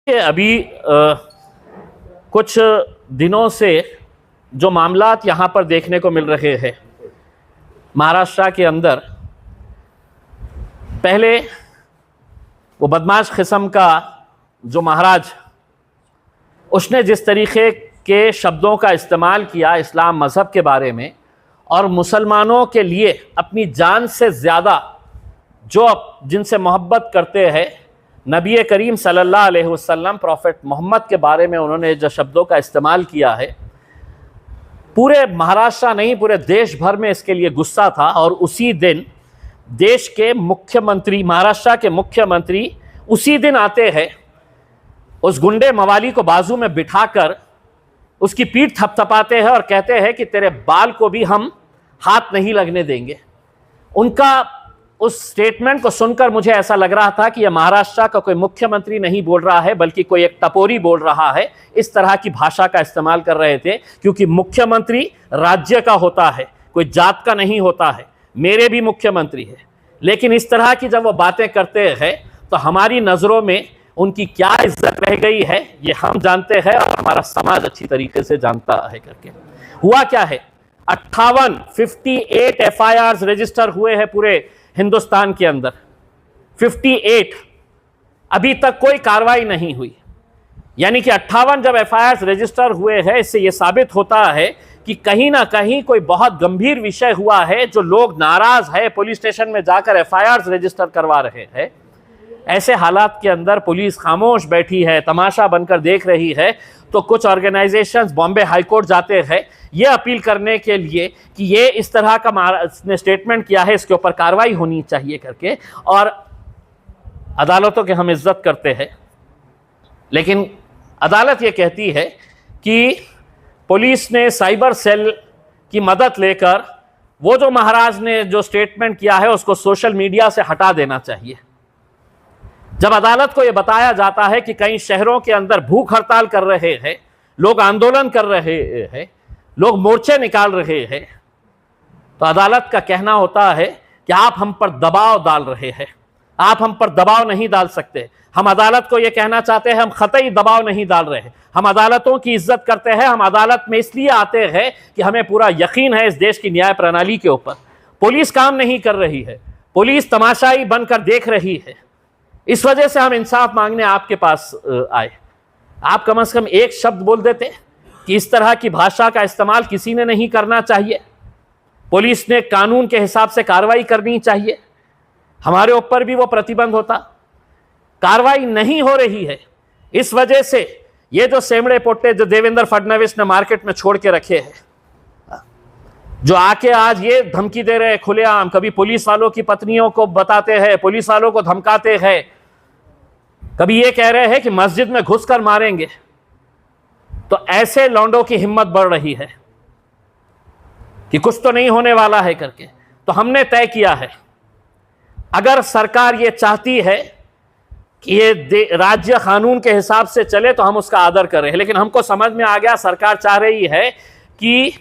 अभी कुछ दिनों से जो मामलात यहाँ पर देखने को मिल रहे हैं महाराष्ट्र के अंदर, पहले वो बदमाश किस्म का जो महाराज, उसने जिस तरीके के शब्दों का इस्तेमाल किया इस्लाम मज़हब के बारे में और मुसलमानों के लिए अपनी जान से ज़्यादा जो जिनसे मोहब्बत करते हैं नबी करीम सल्लल्लाहु अलैहि वसल्लम प्रॉफिट मोहम्मद के बारे में उन्होंने जो शब्दों का इस्तेमाल किया है, पूरे महाराष्ट्र नहीं पूरे देश भर में इसके लिए गुस्सा था। और उसी दिन देश के मुख्यमंत्री, महाराष्ट्र के मुख्यमंत्री उसी दिन आते हैं, उस गुंडे मवाली को बाजू में बिठाकर उसकी पीठ थपथपाते हैं और कहते हैं कि तेरे बाल को भी हम हाथ नहीं लगने देंगे। उनका उस स्टेटमेंट को सुनकर मुझे ऐसा लग रहा था कि यह महाराष्ट्र का कोई मुख्यमंत्री नहीं बोल रहा है, बल्कि कोई एक टपोरी बोल रहा है। इस तरह की भाषा का इस्तेमाल कर रहे थे, क्योंकि मुख्यमंत्री राज्य का होता है, कोई जात का नहीं होता है। मेरे भी मुख्यमंत्री है, लेकिन इस तरह की जब वो बातें करते हैं तो हमारी नज़रों में उनकी क्या इज्जत रह गई है ये हम जानते हैं और हमारा समाज अच्छी तरीके से जानता है। करके हुआ क्या है, 58 FIRs रजिस्टर हुए हैं पूरे हिंदुस्तान के अंदर। 58 अभी तक कोई कार्रवाई नहीं हुई, यानी कि 58 जब FIRs रजिस्टर हुए हैं, इससे यह साबित होता है कि कहीं ना कहीं कोई बहुत गंभीर विषय हुआ है, जो लोग नाराज है पुलिस स्टेशन में जाकर FIRs रजिस्टर करवा रहे हैं। ऐसे हालात के अंदर पुलिस खामोश बैठी है, तमाशा बनकर देख रही है, तो कुछ ऑर्गेनाइजेशंस बॉम्बे हाईकोर्ट जाते हैं ये अपील करने के लिए कि ये इस तरह का ने स्टेटमेंट किया है, इसके ऊपर कार्रवाई होनी चाहिए करके। और अदालतों की हम इज्जत करते हैं, लेकिन अदालत ये कहती है कि पुलिस ने साइबर सेल की मदद लेकर वो जो महाराज ने जो स्टेटमेंट किया है उसको सोशल मीडिया से हटा देना चाहिए। जब अदालत को यह बताया जाता है कि कई शहरों के अंदर भूख हड़ताल कर रहे हैं, लोग आंदोलन कर रहे हैं, लोग मोर्चे निकाल रहे हैं, तो अदालत का कहना होता है कि आप हम पर दबाव डाल रहे हैं, आप हम पर दबाव नहीं डाल सकते। हम अदालत को यह कहना चाहते हैं हम कतई दबाव नहीं डाल रहे, हम अदालतों की इज्जत करते हैं, हम अदालत में इसलिए आते हैं कि हमें पूरा यकीन है इस देश की न्याय प्रणाली के ऊपर। पुलिस काम नहीं कर रही है, पुलिस तमाशाई बनकर देख रही है, इस वजह से हम इंसाफ मांगने आपके पास आए। आप कम से कम एक शब्द बोल देते कि इस तरह की भाषा का इस्तेमाल किसी ने नहीं करना चाहिए, पुलिस ने कानून के हिसाब से कार्रवाई करनी चाहिए, हमारे ऊपर भी वो प्रतिबंध होता। कार्रवाई नहीं हो रही है, इस वजह से ये जो सेमड़े पोट्टे जो देवेंद्र फडणवीस ने मार्केट में छोड़ के रखे हैं, जो आके आज ये धमकी दे रहे हैं खुलेआम, कभी पुलिस वालों की पत्नियों को बताते हैं, पुलिस वालों को धमकाते हैं, कभी ये कह रहे हैं कि मस्जिद में घुसकर मारेंगे, तो ऐसे लौंडों की हिम्मत बढ़ रही है कि कुछ तो नहीं होने वाला है करके। तो हमने तय किया है, अगर सरकार ये चाहती है कि ये राज्य कानून के हिसाब से चले तो हम उसका आदर करें, लेकिन हमको समझ में आ गया सरकार चाह रही है कि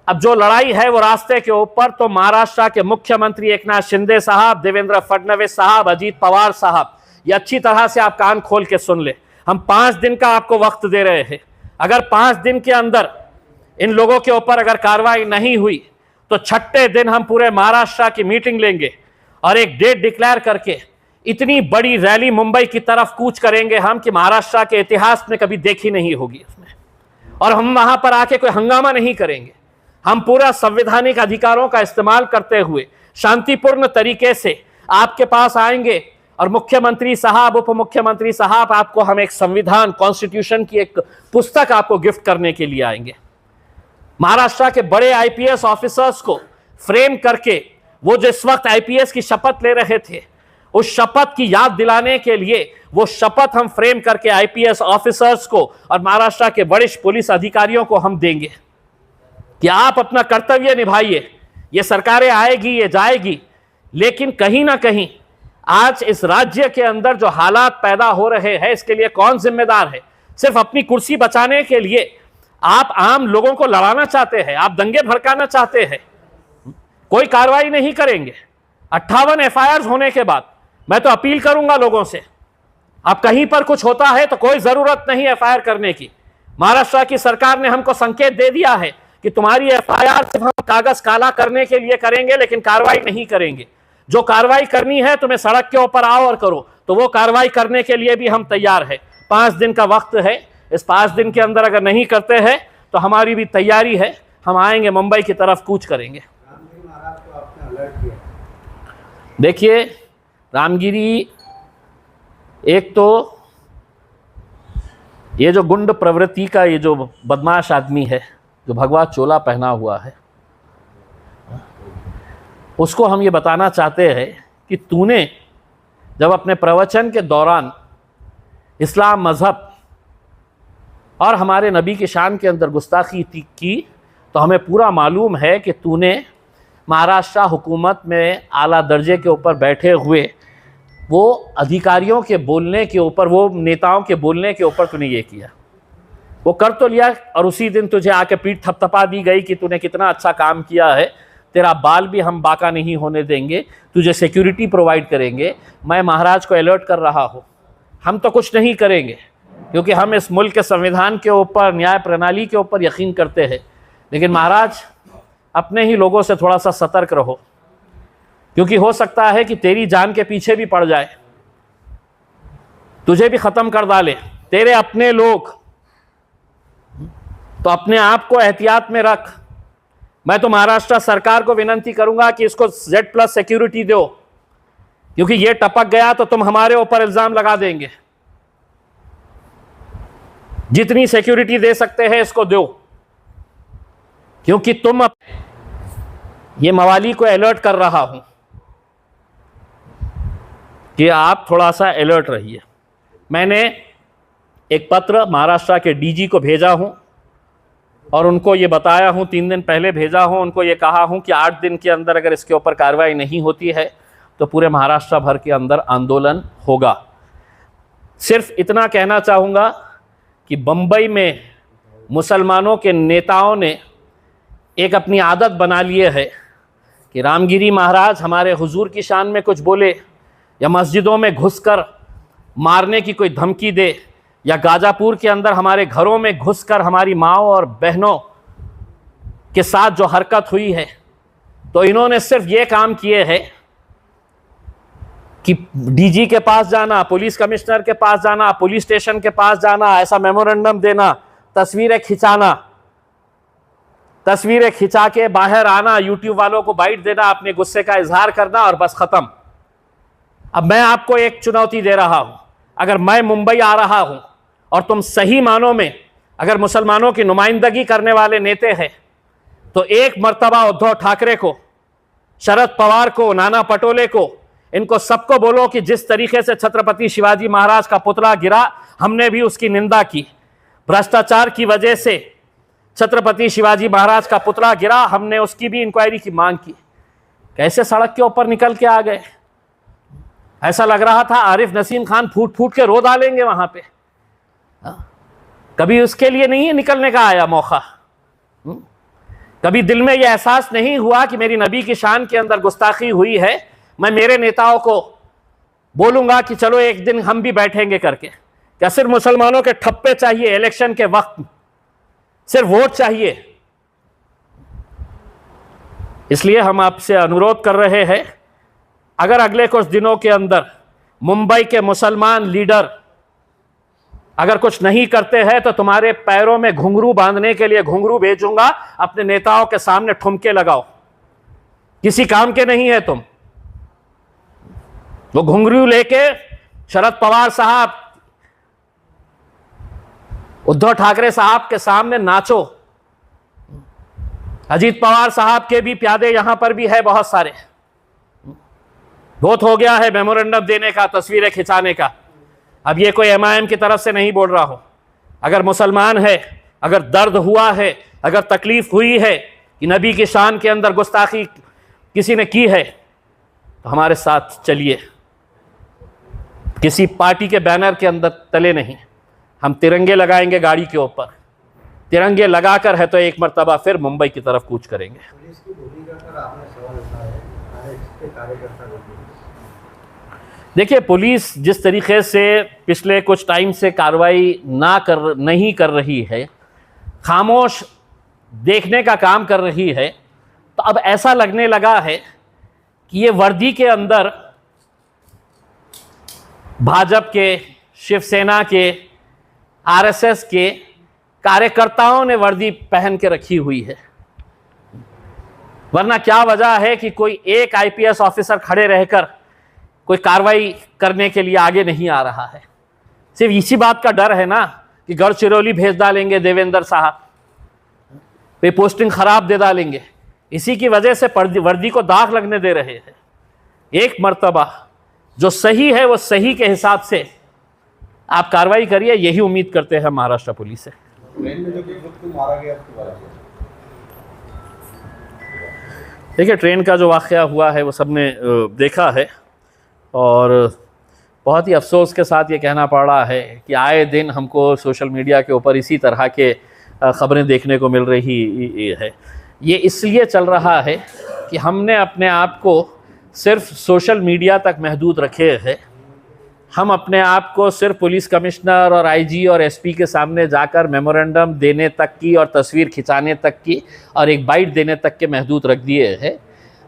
अब जो लड़ाई है वो रास्ते के ऊपर, तो महाराष्ट्र के मुख्यमंत्री एकनाथ शिंदे साहब, देवेंद्र फडणवीस साहब, अजीत पवार साहब, ये अच्छी तरह से आप कान खोल के सुन ले। हम 5 दिन का आपको वक्त दे रहे हैं, अगर 5 दिन के अंदर इन लोगों के ऊपर अगर कार्रवाई नहीं हुई तो 6ठे दिन हम पूरे महाराष्ट्र की मीटिंग लेंगे और एक डेट डिक्लेयर करके इतनी बड़ी रैली मुंबई की तरफ कूच करेंगे हम कि महाराष्ट्र के इतिहास में कभी देखी नहीं होगी उसमें। और हम वहां पर आके कोई हंगामा नहीं करेंगे, हम पूरा संवैधानिक अधिकारों का इस्तेमाल करते हुए शांतिपूर्ण तरीके से आपके पास आएंगे और मुख्यमंत्री साहब, उप मुख्यमंत्री साहब, आपको हम एक संविधान, कॉन्स्टिट्यूशन की एक पुस्तक आपको गिफ्ट करने के लिए आएंगे। महाराष्ट्र के बड़े IPS ऑफिसर्स को फ्रेम करके वो जो इस वक्त IPS की शपथ ले रहे थे, उस शपथ की याद दिलाने के लिए वो शपथ हम फ्रेम करके IPS ऑफिसर्स को और महाराष्ट्र के वरिष्ठ पुलिस अधिकारियों को हम देंगे कि आप अपना कर्तव्य निभाइए। ये सरकारें आएगी, ये जाएगी, लेकिन कहीं ना कहीं आज इस राज्य के अंदर जो हालात पैदा हो रहे हैं इसके लिए कौन जिम्मेदार है? सिर्फ अपनी कुर्सी बचाने के लिए आप आम लोगों को लड़ाना चाहते हैं, आप दंगे भड़काना चाहते हैं, कोई कार्रवाई नहीं करेंगे। 58 FIRs होने के बाद मैं तो अपील करूंगा लोगों से, अब कहीं पर कुछ होता है तो कोई जरूरत नहीं एफआईआर करने की। महाराष्ट्र की सरकार ने हमको संकेत दे दिया है कि तुम्हारी एफआईआर सिर्फ हम कागज काला करने के लिए करेंगे, लेकिन कार्रवाई नहीं करेंगे। जो कार्रवाई करनी है तुम्हें सड़क के ऊपर आओ और करो, तो वो कार्रवाई करने के लिए भी हम तैयार है। 5 दिन का वक्त है, इस 5 दिन के अंदर अगर नहीं करते हैं तो हमारी भी तैयारी है, हम आएंगे मुंबई की तरफ कूच करेंगे। देखिए रामगिरी, एक तो ये जो गुंड प्रवृत्ति का ये जो बदमाश आदमी है, जो भगवा चोला पहना हुआ है, उसको हम ये बताना चाहते हैं कि तूने जब अपने प्रवचन के दौरान इस्लाम मज़हब और हमारे नबी की शान के अंदर गुस्ताखी की, तो हमें पूरा मालूम है कि तूने महाराष्ट्र हुकूमत में आला दर्जे के ऊपर बैठे हुए वो अधिकारियों के बोलने के ऊपर, वो नेताओं के बोलने के ऊपर तूने ये किया। वो कर तो लिया और उसी दिन तुझे आके पीठ थपथपा दी गई कि तूने कितना अच्छा काम किया है, तेरा बाल भी हम बाका नहीं होने देंगे, तुझे सिक्योरिटी प्रोवाइड करेंगे। मैं महाराज को अलर्ट कर रहा हूँ, हम तो कुछ नहीं करेंगे क्योंकि हम इस मुल्क के संविधान के ऊपर, न्याय प्रणाली के ऊपर यकीन करते हैं। लेकिन महाराज अपने ही लोगों से थोड़ा सा सतर्क रहो, क्योंकि हो सकता है कि तेरी जान के पीछे भी पड़ जाए, तुझे भी ख़त्म कर डाले तेरे अपने लोग। तो अपने आप को एहतियात में रख। मैं तो महाराष्ट्र सरकार को विनती करूंगा कि इसको Z+ सिक्योरिटी दो, क्योंकि ये टपक गया तो तुम हमारे ऊपर इल्ज़ाम लगा देंगे। जितनी सिक्योरिटी दे सकते हैं इसको दो, क्योंकि तुम ये मवाली को अलर्ट कर रहा हूं कि आप थोड़ा सा अलर्ट रहिए। मैंने एक पत्र महाराष्ट्र के DG को भेजा हूं और उनको ये बताया हूं, 3 दिन पहले भेजा हूं, उनको ये कहा हूं कि 8 दिन के अंदर अगर इसके ऊपर कार्रवाई नहीं होती है तो पूरे महाराष्ट्र भर के अंदर आंदोलन होगा। सिर्फ इतना कहना चाहूँगा कि बम्बई में मुसलमानों के नेताओं ने एक अपनी आदत बना लिए है कि रामगिरी महाराज हमारे हुजूर की शान में कुछ बोले, या मस्जिदों में घुसकर मारने की कोई धमकी दे, या गाजापुर के अंदर हमारे घरों में घुसकर हमारी माँओं और बहनों के साथ जो हरकत हुई है, तो इन्होंने सिर्फ ये काम किए हैं कि DG के पास जाना, पुलिस कमिश्नर के पास जाना, पुलिस स्टेशन के पास जाना, ऐसा मेमोरेंडम देना, तस्वीरें खिंचाना, तस्वीरें खिंचा के बाहर आना, यूट्यूब वालों को बाइट देना, अपने गुस्से का इजहार करना और बस खत्म। अब मैं आपको एक चुनौती दे रहा हूं, अगर मैं मुंबई आ रहा हूं और तुम सही मानों में अगर मुसलमानों की नुमाइंदगी करने वाले नेता हैं, तो एक मर्तबा उद्धव ठाकरे को, शरद पवार को, नाना पटोले को, इनको सबको बोलो कि जिस तरीके से छत्रपति शिवाजी महाराज का पुतला गिरा, हमने भी उसकी निंदा की। भ्रष्टाचार की वजह से छत्रपति शिवाजी महाराज का पुतला गिरा, हमने उसकी भी इंक्वायरी की मांग की। कैसे सड़क के ऊपर निकल के आ गए, ऐसा लग रहा था आरिफ नसीम खान फूट फूट के रो डालेंगे वहां पे। कभी उसके लिए नहीं निकलने का आया मौका, कभी दिल में यह एहसास नहीं हुआ कि मेरी नबी की शान के अंदर गुस्ताखी हुई है, मैं मेरे नेताओं को बोलूंगा कि चलो एक दिन हम भी बैठेंगे करके। क्या सिर्फ मुसलमानों के ठप्पे चाहिए इलेक्शन के वक्त, सिर्फ वोट चाहिए? इसलिए हम आपसे अनुरोध कर रहे हैं, अगर अगले कुछ दिनों के अंदर मुंबई के मुसलमान लीडर अगर कुछ नहीं करते हैं तो तुम्हारे पैरों में घुंघरू बांधने के लिए घुंघरू भेजूंगा, अपने नेताओं के सामने ठुमके लगाओ, किसी काम के नहीं है तुम। वो घुंघरू लेके शरद पवार साहब, उद्धव ठाकरे साहब के सामने नाचो। अजीत पवार साहब के भी प्यादे यहां पर भी है बहुत सारे। बहुत हो गया है मेमोरेंडम देने का, तस्वीरें खिंचाने का। अब ये कोई MIM की तरफ से नहीं बोल रहा हूं। अगर मुसलमान है, अगर दर्द हुआ है, अगर तकलीफ हुई है कि नबी की शान के अंदर गुस्ताखी किसी ने की है, तो हमारे साथ चलिए। किसी पार्टी के बैनर के अंदर तले नहीं, हम तिरंगे लगाएंगे गाड़ी के ऊपर। तिरंगे लगाकर है तो एक मर्तबा फिर मुंबई की तरफ कूच करेंगे। देखिए, पुलिस जिस तरीके से पिछले कुछ टाइम से कार्रवाई नहीं कर रही है, खामोश देखने का काम कर रही है, तो अब ऐसा लगने लगा है कि ये वर्दी के अंदर भाजपा के, शिवसेना के, आरएसएस के कार्यकर्ताओं ने वर्दी पहन के रखी हुई है। वरना क्या वजह है कि कोई एक आईपीएस ऑफिसर खड़े रहकर कोई कार्रवाई करने के लिए आगे नहीं आ रहा है? सिर्फ इसी बात का डर है ना कि गढ़चिरौली भेज डालेंगे देवेंद्र साहब, पे पोस्टिंग खराब दे डालेंगे। इसी की वजह से वर्दी को दाग लगने दे रहे हैं। एक मर्तबा जो सही है वो सही के हिसाब से आप कार्रवाई करिए, यही उम्मीद करते हैं महाराष्ट्र पुलिस से। देखिए, ट्रेन का जो वाक़या हुआ है वो सबने देखा है, और बहुत ही अफसोस के साथ ये कहना पड़ रहा है कि आए दिन हमको सोशल मीडिया के ऊपर इसी तरह के ख़बरें देखने को मिल रही है। ये इसलिए चल रहा है कि हमने अपने आप को सिर्फ सोशल मीडिया तक महदूद रखे हैं। हम अपने आप को सिर्फ पुलिस कमिश्नर और आईजी और एसपी के सामने जाकर मेमोरेंडम देने तक की और तस्वीर खिंचाने तक की और एक बाइट देने तक के महदूद रख दिए हैं।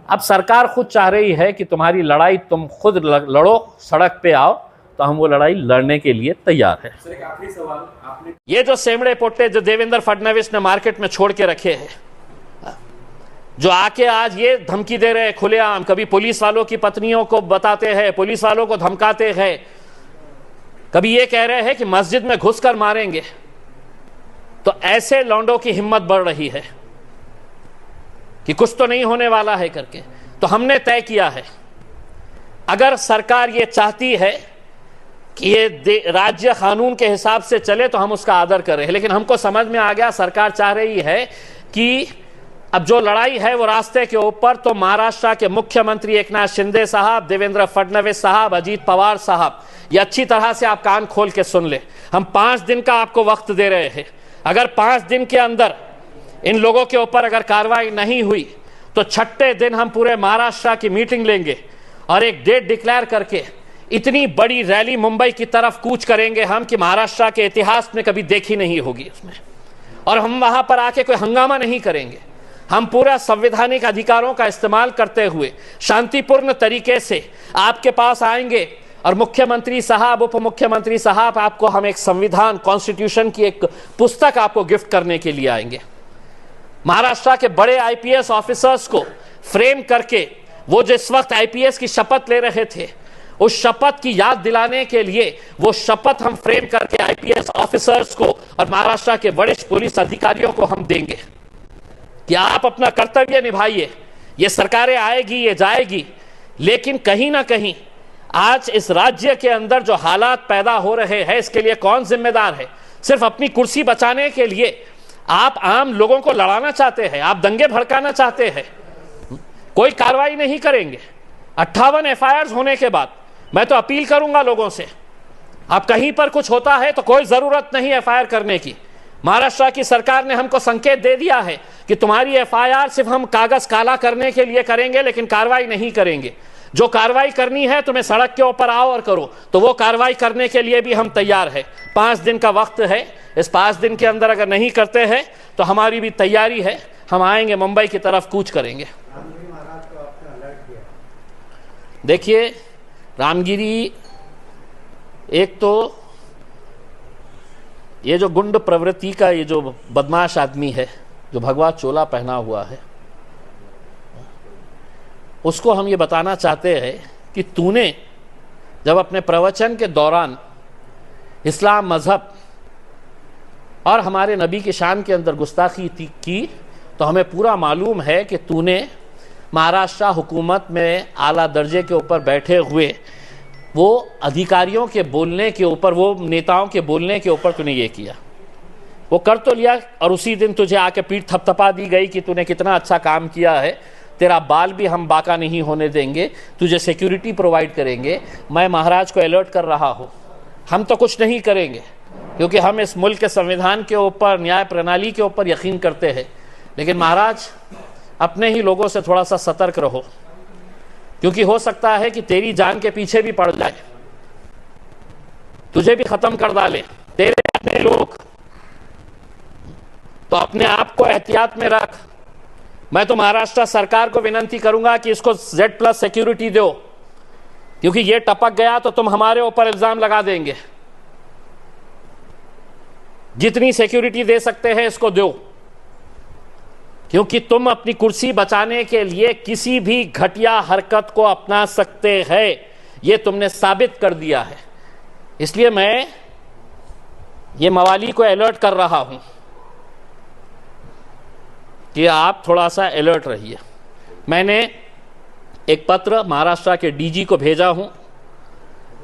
अब सरकार खुद चाह रही है कि तुम्हारी लड़ाई तुम खुद लड़ो, सड़क पे आओ, तो हम वो लड़ाई लड़ने के लिए तैयार है। सर, एक आखिरी सवाल, आपने ये जो सेमड़े पोटे जो देवेंद्र फडणवीस ने मार्केट में छोड़ के रखे हैं, जो आके आज ये धमकी दे रहे हैं खुलेआम, कभी पुलिस वालों की पत्नियों को बताते हैं, पुलिस वालों को धमकाते हैं, कभी ये कह रहे हैं कि मस्जिद में घुसकर मारेंगे, तो ऐसे लौंडों की हिम्मत बढ़ रही है कि कुछ तो नहीं होने वाला है करके। तो हमने तय किया है, अगर सरकार ये चाहती है कि ये राज्य कानून के हिसाब से चले तो हम उसका आदर करें, लेकिन हमको समझ में आ गया सरकार चाह रही है कि अब जो लड़ाई है वो रास्ते के ऊपर, तो महाराष्ट्र के मुख्यमंत्री एकनाथ शिंदे साहब, देवेंद्र फडणवीस साहब, अजीत पवार साहब, ये अच्छी तरह से आप कान खोल के सुन ले। हम 5 दिन का आपको वक्त दे रहे हैं। अगर 5 दिन के अंदर इन लोगों के ऊपर अगर कार्रवाई नहीं हुई तो 6ठे दिन हम पूरे महाराष्ट्र की मीटिंग लेंगे और एक डेट डिक्लेयर करके इतनी बड़ी रैली मुंबई की तरफ कूच करेंगे हम कि महाराष्ट्र के इतिहास में कभी देखी नहीं होगी उसमें। और हम वहां पर आके कोई हंगामा नहीं करेंगे, हम पूरा संवैधानिक अधिकारों का इस्तेमाल करते हुए शांतिपूर्ण तरीके से आपके पास आएंगे और मुख्यमंत्री साहब, उप मुख्यमंत्री साहब, आपको हम एक संविधान, कॉन्स्टिट्यूशन की एक पुस्तक आपको गिफ्ट करने के लिए आएंगे। महाराष्ट्र के बड़े आईपीएस ऑफिसर्स को फ्रेम करके वो जिस वक्त आईपीएस की शपथ ले रहे थे, उस शपथ की याद दिलाने के लिए वो शपथ हम फ्रेम करके आईपीएस ऑफिसर्स को और महाराष्ट्र के वरिष्ठ पुलिस अधिकारियों को हम देंगे कि आप अपना कर्तव्य निभाइए। ये सरकारें आएगी, ये जाएगी, लेकिन कहीं ना कहीं आज इस राज्य के अंदर जो हालात पैदा हो रहे हैं, इसके लिए कौन जिम्मेदार है? सिर्फ अपनी कुर्सी बचाने के लिए आप आम लोगों को लड़ाना चाहते हैं, आप दंगे भड़काना चाहते हैं, कोई कार्रवाई नहीं करेंगे। 58 एफआईआर होने के बाद मैं तो अपील करूंगा लोगों से, आप कहीं पर कुछ होता है तो कोई जरूरत नहीं एफआईआर करने की। महाराष्ट्र की सरकार ने हमको संकेत दे दिया है कि तुम्हारी एफआईआर सिर्फ हम कागज काला करने के लिए करेंगे, लेकिन कार्रवाई नहीं करेंगे। जो कार्रवाई करनी है तुम्हें सड़क के ऊपर आओ और करो, तो वो कार्रवाई करने के लिए भी हम तैयार है। 5 दिन का वक्त है, इस 5 दिन के अंदर अगर नहीं करते हैं तो हमारी भी तैयारी है, हम आएंगे, मुंबई की तरफ कूच करेंगे। देखिए, रामगिरी एक तो ये जो गुंड प्रवृत्ति का ये जो बदमाश आदमी है, जो भगवा चोला पहना हुआ है, उसको हम ये बताना चाहते हैं कि तूने जब अपने प्रवचन के दौरान इस्लाम मजहब और हमारे नबी की शान के अंदर गुस्ताखी की, तो हमें पूरा मालूम है कि तूने महाराष्ट्र हुकूमत में आला दर्जे के ऊपर बैठे हुए वो अधिकारियों के बोलने के ऊपर, वो नेताओं के बोलने के ऊपर तूने ये किया। वो कर तो लिया और उसी दिन तुझे आके पीठ थपथपा दी गई कि तूने कितना अच्छा काम किया है, तेरा बाल भी हम बाका नहीं होने देंगे, तुझे सिक्योरिटी प्रोवाइड करेंगे। मैं महाराज को अलर्ट कर रहा हूँ, हम तो कुछ नहीं करेंगे क्योंकि हम इस मुल्क के संविधान के ऊपर, न्याय प्रणाली के ऊपर यकीन करते हैं। लेकिन महाराज, अपने ही लोगों से थोड़ा सा सतर्क रहो। क्योंकि हो सकता है कि तेरी जान के पीछे भी पड़ जाए, तुझे भी खत्म कर डाले तेरे अपने लोग। तो अपने आप को एहतियात में रख। मैं तो महाराष्ट्र सरकार को विनती करूंगा कि इसको Z+ सिक्योरिटी दो, क्योंकि ये टपक गया तो तुम हमारे ऊपर इल्जाम लगा देंगे। जितनी सिक्योरिटी दे सकते हैं इसको दो, क्योंकि तुम अपनी कुर्सी बचाने के लिए किसी भी घटिया हरकत को अपना सकते हैं, यह तुमने साबित कर दिया है। इसलिए मैं ये मवाली को अलर्ट कर रहा हूं कि आप थोड़ा सा अलर्ट रहिए। मैंने एक पत्र महाराष्ट्र के DG को भेजा हूं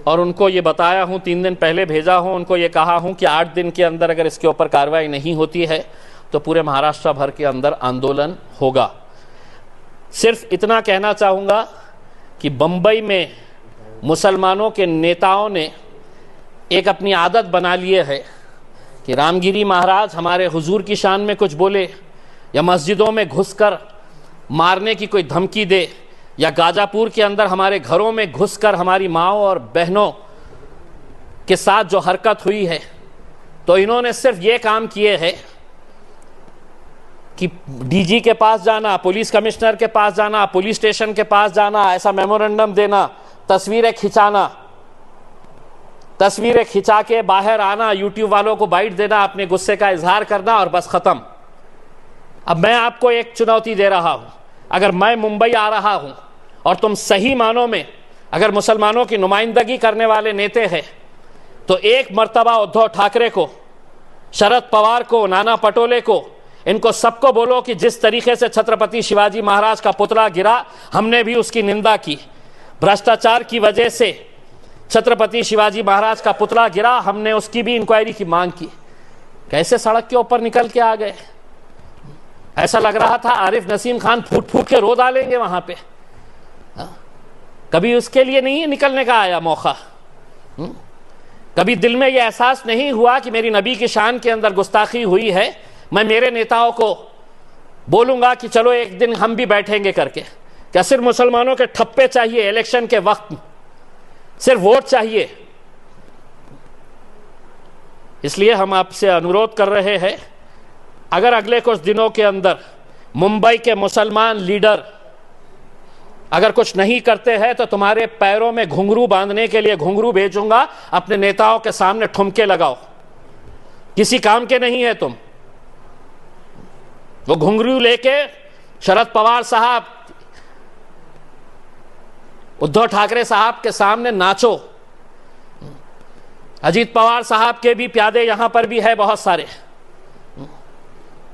और उनको ये बताया हूं, 3 दिन पहले भेजा हूं, उनको ये कहा हूं कि 8 दिन के अंदर अगर इसके ऊपर कार्रवाई नहीं होती है तो पूरे महाराष्ट्र भर के अंदर आंदोलन होगा। सिर्फ इतना कहना चाहूँगा कि बंबई में मुसलमानों के नेताओं ने एक अपनी आदत बना लिए है कि रामगिरी महाराज हमारे हुजूर की शान में कुछ बोले, या मस्जिदों में घुसकर मारने की कोई धमकी दे, या गाजापुर के अंदर हमारे घरों में घुसकर हमारी माँओं और बहनों के साथ जो हरकत हुई है, तो इन्होंने सिर्फ ये काम किए हैं कि DG के पास जाना, पुलिस कमिश्नर के पास जाना, पुलिस स्टेशन के पास जाना, ऐसा मेमोरेंडम देना, तस्वीरें खिंचाना, तस्वीरें खिंचा के बाहर आना, यूट्यूब वालों को बाइट देना, अपने गुस्से का इजहार करना और बस खत्म। अब मैं आपको एक चुनौती दे रहा हूं, अगर मैं मुंबई आ रहा हूं और तुम सही मानों में अगर मुसलमानों की नुमाइंदगी करने वाले नेता हैं, तो एक मर्तबा उद्धव ठाकरे को, शरद पवार को, नाना पटोले को, इनको सबको बोलो कि जिस तरीके से छत्रपति शिवाजी महाराज का पुतला गिरा, हमने भी उसकी निंदा की। भ्रष्टाचार की वजह से छत्रपति शिवाजी महाराज का पुतला गिरा, हमने उसकी भी इंक्वायरी की मांग की। कैसे सड़क के ऊपर निकल के आ गए, ऐसा लग रहा था आरिफ नसीम खान फूट फूट के रो डालेंगे वहां पे। कभी उसके लिए नहीं निकलने का आया मौका। कभी दिल में यह एहसास नहीं हुआ कि मेरी नबी की शान के अंदर गुस्ताखी हुई है, मैं मेरे नेताओं को बोलूंगा कि चलो एक दिन हम भी बैठेंगे करके। क्या सिर्फ मुसलमानों के ठप्पे चाहिए इलेक्शन के वक्त, सिर्फ वोट चाहिए? इसलिए हम आपसे अनुरोध कर रहे हैं, अगर अगले कुछ दिनों के अंदर मुंबई के मुसलमान लीडर अगर कुछ नहीं करते हैं तो तुम्हारे पैरों में घुंघरू बांधने के लिए घुंघरू भेजूंगा, अपने नेताओं के सामने ठुमके लगाओ। किसी काम के नहीं है तुम। वो घुंघरू लेके शरद पवार साहब, उद्धव ठाकरे साहब के सामने नाचो। अजीत पवार साहब के भी प्यादे यहां पर भी है बहुत सारे।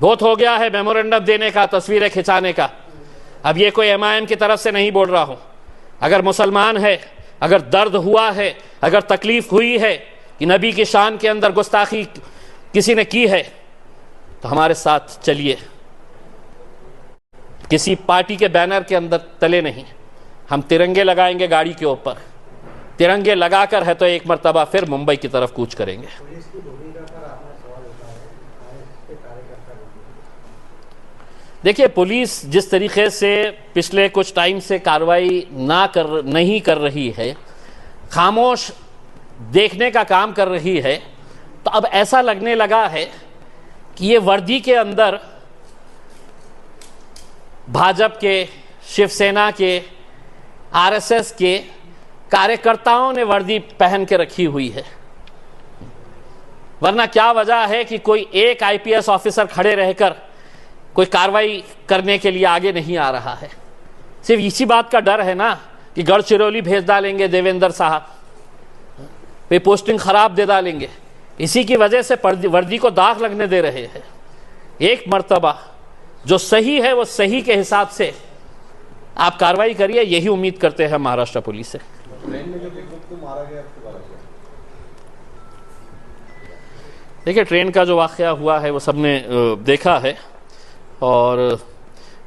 बहुत हो गया है मेमोरेंडम देने का, तस्वीरें खिंचाने का। अब ये कोई MIM की तरफ से नहीं बोल रहा हूं। अगर मुसलमान है, अगर दर्द हुआ है, अगर तकलीफ हुई है कि नबी की शान के अंदर गुस्ताखी किसी ने की है, तो हमारे साथ चलिए। किसी पार्टी के बैनर के अंदर तले नहीं, हम तिरंगे लगाएंगे गाड़ी के ऊपर। तिरंगे लगाकर है तो एक मर्तबा फिर मुंबई की तरफ कूच करेंगे। देखिए, पुलिस जिस तरीके से पिछले कुछ टाइम से कार्रवाई नहीं कर रही है, खामोश देखने का काम कर रही है, तो अब ऐसा लगने लगा है कि ये वर्दी के अंदर भाजपा के, शिवसेना के, RSS के कार्यकर्ताओं ने वर्दी पहन के रखी हुई है। वरना क्या वजह है कि कोई एक IPS ऑफिसर खड़े रहकर कोई कार्रवाई करने के लिए आगे नहीं आ रहा है? सिर्फ इसी बात का डर है ना कि गढ़चिरौली भेज डालेंगे देवेंद्र साहब, वे पोस्टिंग खराब दे डालेंगे। इसी की वजह से वर्दी को दाग लगने दे रहे हैं। एक मर्तबा जो सही है वो सही के हिसाब से आप कार्रवाई करिए, यही उम्मीद करते हैं महाराष्ट्र पुलिस से। देखिए, ट्रेन का जो वाक़या हुआ है वो सबने देखा है और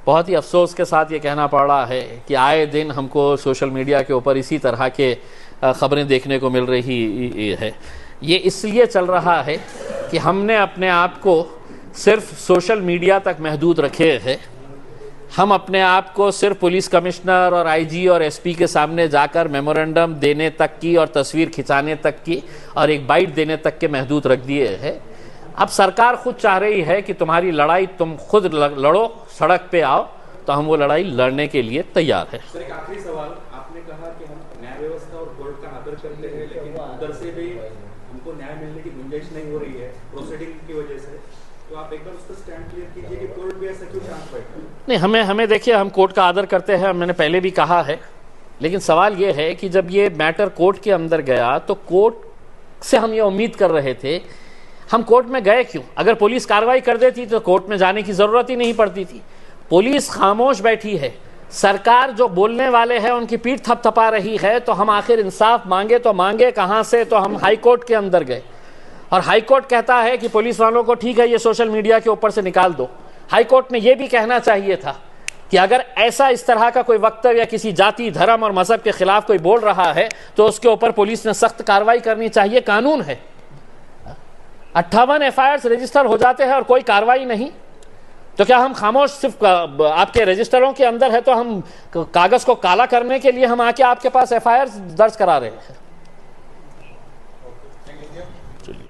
बहुत ही अफसोस के साथ ये कहना पड़ रहा है कि आए दिन हमको सोशल मीडिया के ऊपर इसी तरह के ख़बरें देखने को मिल रही है। ये इसलिए चल रहा है कि हमने अपने आप को सिर्फ सोशल मीडिया तक महदूद रखे हैं। हम अपने आप को सिर्फ पुलिस कमिश्नर और आईजी और एसपी के सामने जाकर मेमोरेंडम देने तक की और तस्वीर खिंचाने तक की और एक बाइट देने तक के महदूद रख दिए हैं। अब सरकार खुद चाह रही है कि तुम्हारी लड़ाई तुम खुद लड़ो, सड़क पे आओ, तो हम वो लड़ाई लड़ने के लिए तैयार है। सर, एक आखिरी सवाल, आपने कहा कि हम न्याय व्यवस्था और कोर्ट का आदर करते हैं, लेकिन उधर से भी हमको न्याय मिलने की गुंजाइश नहीं हो रही है प्रोसीडिंग की वजह से, तो आप एक बार उसका स्टैंड क्लियर कीजिए कि कोर्ट भी ऐसा क्यों शांत बैठा है? नहीं, हमें देखिए, हम कोर्ट का आदर करते हैं, मैंने पहले भी कहा है, लेकिन सवाल ये है कि जब ये मैटर कोर्ट के अंदर गया तो कोर्ट से हम ये उम्मीद कर रहे थे, हम कोर्ट में गए क्यों? अगर पुलिस कार्रवाई कर देती तो कोर्ट में जाने की ज़रूरत ही नहीं पड़ती थी। पुलिस खामोश बैठी है, सरकार जो बोलने वाले हैं उनकी पीठ थपथपा रही है, तो हम आखिर इंसाफ मांगे तो मांगे कहाँ से? तो हम हाई कोर्ट के अंदर गए और हाई कोर्ट कहता है कि पुलिस वालों को ठीक है, ये सोशल मीडिया के ऊपर से निकाल दो। हाई कोर्ट ने यह भी कहना चाहिए था कि अगर ऐसा इस तरह का कोई वक्तव्य किसी जाति, धर्म और मजहब के खिलाफ कोई बोल रहा है तो उसके ऊपर पुलिस ने सख्त कार्रवाई करनी चाहिए, कानून है। 58 एफआईआर रजिस्टर हो जाते हैं और कोई कार्रवाई नहीं, तो क्या हम खामोश सिर्फ आपके रजिस्टरों के अंदर है तो हम कागज को काला करने के लिए हम आके आपके पास एफआईआर दर्ज करा रहे हैं?